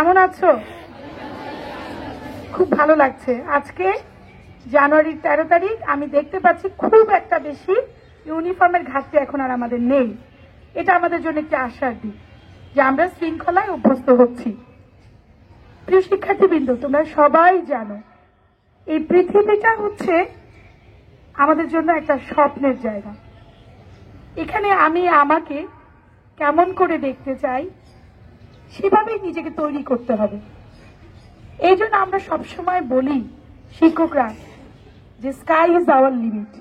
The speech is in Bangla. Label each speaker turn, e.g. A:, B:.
A: কেমন আছো? খুব ভালো লাগছে। আজকে জানুয়ারির 13 তারিখ, আমি দেখতে পাচ্ছি খুব একটা বেশি ইউনিফর্মের ঘাটতি এখন আর আমাদের নেই। এটা আমাদের জন্য একটি আশার দিক যে আমরা শৃঙ্খলায় অভ্যস্ত হচ্ছি। প্রিয় শিক্ষার্থীবৃন্দ, তোমরা সবাই জানো এই পৃথিবীটা হচ্ছে আমাদের জন্য একটা স্বপ্নের জায়গা। এখানে আমি আমাকে কেমন করে দেখতে চাই সেভাবেই নিজেকে তৈরি করতে হবে। এই জন্য আমরা সবসময় বলি শিক্ষকরা যে স্কাই ইজ আওয়ার লিমিট।